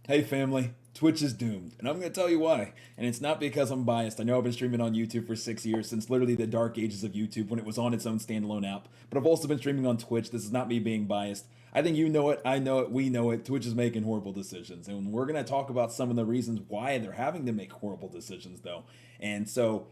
Hey family, Twitch is doomed, and I'm going to tell you why. And it's not because I'm biased. I know I've been streaming on YouTube for 6 years, since literally the dark ages of YouTube when it was on its own standalone app. But I've also been streaming on Twitch. This is not me being biased. I think you know it, I know it, we know it. Twitch is making horrible decisions. And we're going to talk about some of the reasons why they're having to make horrible decisions, though. And so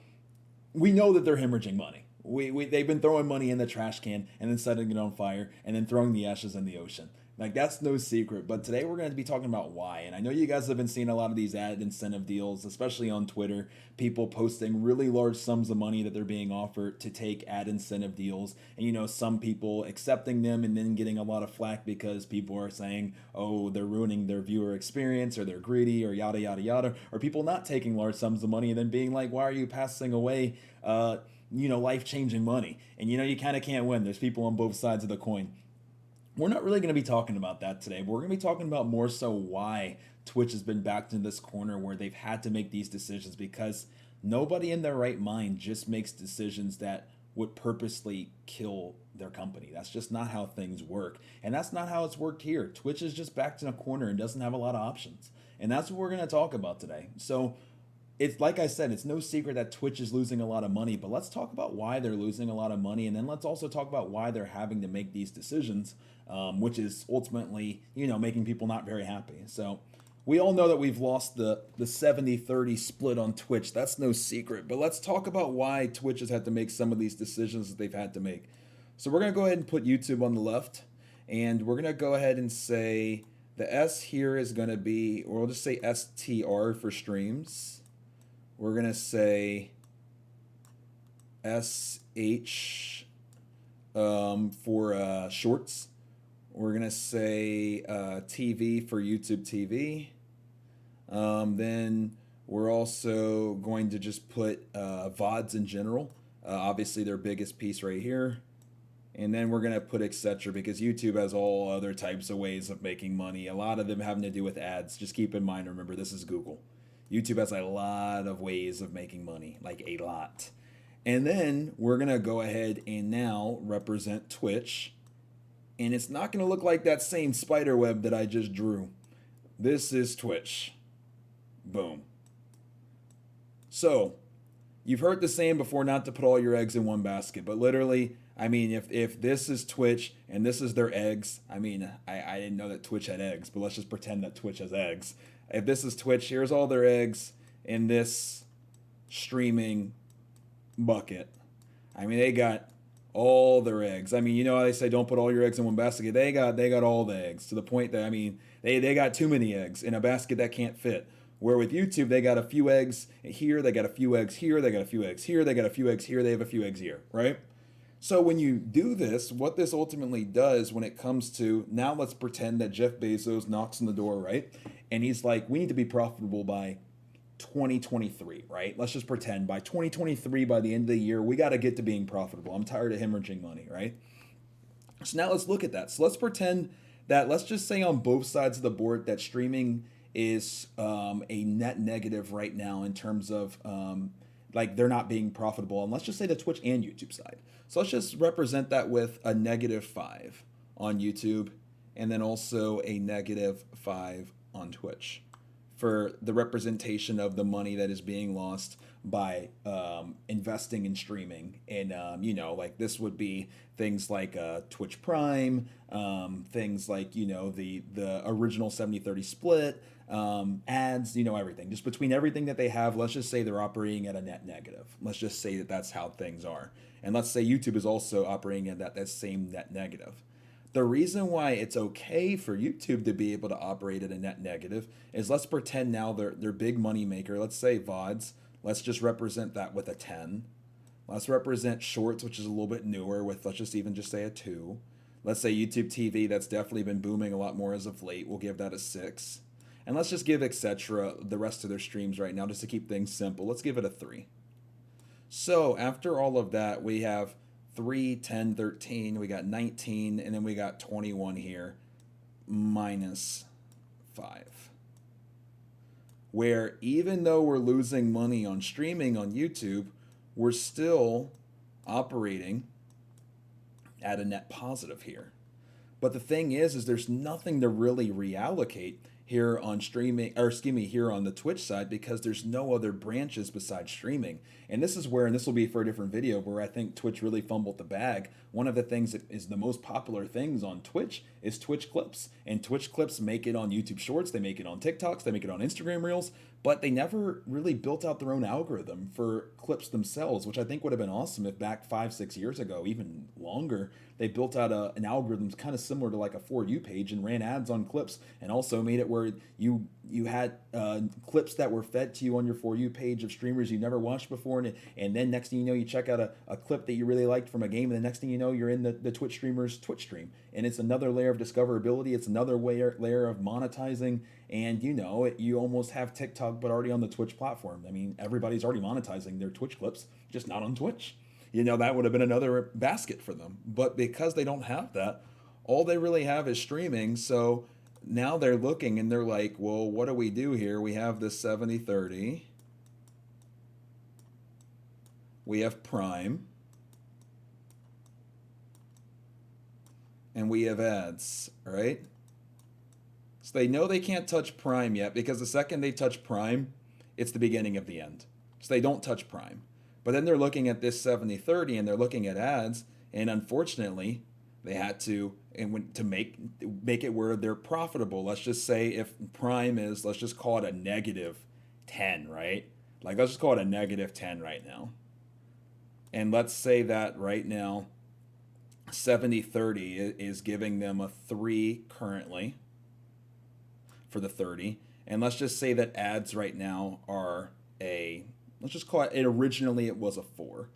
we know that they're hemorrhaging money. They've been throwing money in the trash can and then setting it on fire and then throwing the ashes in the ocean. Like, that's no secret. But today we're going to be talking about why. And I know you guys have been seeing a lot of these ad incentive deals, especially on Twitter. People posting really large sums of money that they're being offered to take ad incentive deals. And, some people accepting them and then getting a lot of flack because people are saying, oh, they're ruining their viewer experience, or they're greedy, or yada, yada, yada. Or people not taking large sums of money and then being like, why are you passing away life changing money? And you kind of can't win. There's people on both sides of the coin. We're not really going to be talking about that today. But we're going to be talking about more so why Twitch has been backed into this corner where they've had to make these decisions, because nobody in their right mind just makes decisions that would purposely kill their company. That's just not how things work. And that's not how it's worked here. Twitch is just backed in a corner and doesn't have a lot of options. And that's what we're going to talk about today. So, it's like I said, it's no secret that Twitch is losing a lot of money, but let's talk about why they're losing a lot of money, and then let's also talk about why they're having to make these decisions, which is ultimately, making people not very happy. So we all know that we've lost the 70-30 split on Twitch. That's no secret, but let's talk about why Twitch has had to make some of these decisions that they've had to make. So we're going to go ahead and put YouTube on the left, and we're going to go ahead and say the S here is going to be, or we'll just say STR for streams. We're going to say SH for shorts. We're going to say TV for YouTube TV. Then we're also going to just put VODs in general. Obviously, their biggest piece right here. And then we're going to put etc. because YouTube has all other types of ways of making money. A lot of them having to do with ads. Just keep in mind, remember, this is Google. YouTube has a lot of ways of making money, like a lot. And then we're going to go ahead and now represent Twitch. And it's not going to look like that same spider web that I just drew. This is Twitch. Boom. So, you've heard the saying before not to put all your eggs in one basket, but literally, I mean, if this is Twitch and this is their eggs, I mean, I didn't know that Twitch had eggs, but let's just pretend that Twitch has eggs. If this is Twitch, here's all their eggs in this streaming bucket. I mean, they got all their eggs. I mean, you know how they say don't put all your eggs in one basket? They got all the eggs, to the point that, I mean, they got too many eggs in a basket that can't fit. Where with YouTube, they got a few eggs here, they got a few eggs here, they got a few eggs here, they got a few eggs here, they have a few eggs here, right? So when you do this, what this ultimately does when it comes to, now let's pretend that Jeff Bezos knocks on the door, right? And he's like, we need to be profitable by 2023, right? Let's just pretend by 2023, by the end of the year, we got to get to being profitable. I'm tired of hemorrhaging money, right? So now let's look at that. So let's pretend that, let's just say on both sides of the board that streaming is a net negative right now in terms of like they're not being profitable. And let's just say the Twitch and YouTube side. So let's just represent that with a -5 on YouTube, and then also a -5 on Twitch for the representation of the money that is being lost by investing in streaming. And like this would be things like Twitch Prime, things like the original 70-30 split, ads, everything. Just between everything that they have, let's just say they're operating at a net negative. Let's just say that that's how things are. And let's say YouTube is also operating at that same net negative. The reason why it's okay for YouTube to be able to operate at a net negative is, let's pretend now their big money maker, let's say VODs, let's just represent that with a 10. Let's represent shorts, which is a little bit newer, with, let's just even just say a 2. Let's say YouTube TV, that's definitely been booming a lot more as of late. We'll give that a 6. And let's just give etc. the rest of their streams right now, just to keep things simple. Let's give it a 3. So after all of that, we have 3, 10, 13, we got 19, and then we got 21 here, -5. Where even though we're losing money on streaming on YouTube, we're still operating at a net positive here. But the thing is there's nothing to really reallocate. here on streaming, or excuse me, here on the Twitch side, because there's no other branches besides streaming. And this is where, and this will be for a different video, where I think Twitch really fumbled the bag. One of the things that is the most popular things on Twitch is Twitch clips. And Twitch clips make it on YouTube Shorts, they make it on TikToks, they make it on Instagram Reels, but they never really built out their own algorithm for clips themselves, which I think would have been awesome if back 5-6 years ago, even longer, they built out an algorithm kind of similar to like a For You page and ran ads on clips, and also made it where you had clips that were fed to you on your For You page of streamers you never watched before, and then next thing you know, you check out a clip that you really liked from a game, and the next thing you know, you're in the Twitch streamer's Twitch stream, and it's another layer of discoverability, it's another layer of monetizing, and you almost have TikTok but already on the Twitch platform. I mean, everybody's already monetizing their Twitch clips, just not on Twitch. That would have been another basket for them. But because they don't have that, all they really have is streaming. So now they're looking and they're like, well, what do we do here? We have this 70-30. We have Prime. And we have ads, right? So they know they can't touch Prime yet, because the second they touch Prime, it's the beginning of the end. So they don't touch Prime. But then they're looking at this 70-30 and they're looking at ads, and unfortunately, they had to make it where they're profitable. Let's just say if Prime is, let's just call it a -10, right? Like, let's just call it a -10 right now. And let's say that right now 70-30 is giving them a 3 currently for the 30. And let's just say that ads right now are let's just call it, originally it was a 4.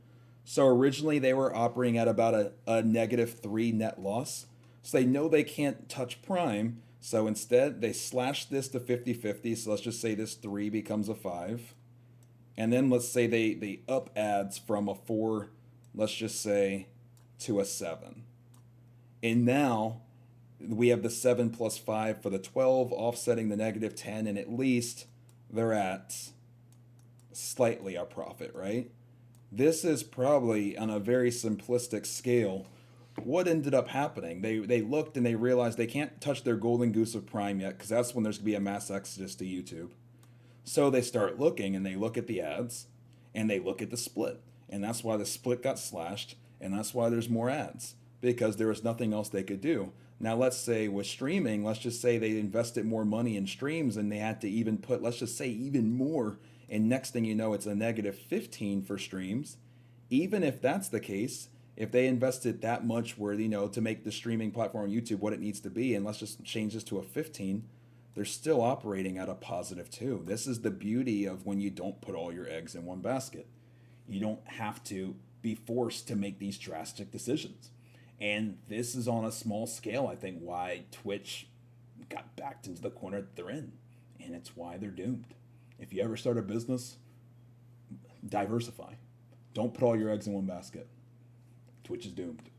So originally they were operating at about a -3 net loss. So they know they can't touch Prime. So instead they slash this to 50-50. So let's just say this 3 becomes a 5. And then let's say they up ads from a 4, let's just say, to a 7. And now we have the 7 plus 5 for the 12, offsetting the -10, and at least they're at slightly a profit, right? This is probably on a very simplistic scale what ended up happening. They looked and they realized they can't touch their golden goose of Prime yet, because that's when there's going to be a mass exodus to YouTube. So they start looking and they look at the ads and they look at the split. And that's why the split got slashed, and that's why there's more ads, because there was nothing else they could do. Now, let's say with streaming, let's just say they invested more money in streams and they had to even put, let's just say, even more. And next thing you know, it's a -15 for streams. Even if that's the case, if they invested that much where, to make the streaming platform on YouTube what it needs to be, and let's just change this to a 15, they're still operating at a +2. This is the beauty of when you don't put all your eggs in one basket. You don't have to be forced to make these drastic decisions. And this is on a small scale, I think, why Twitch got backed into the corner that they're in. And it's why they're doomed. If you ever start a business, diversify. Don't put all your eggs in one basket. Twitch is doomed.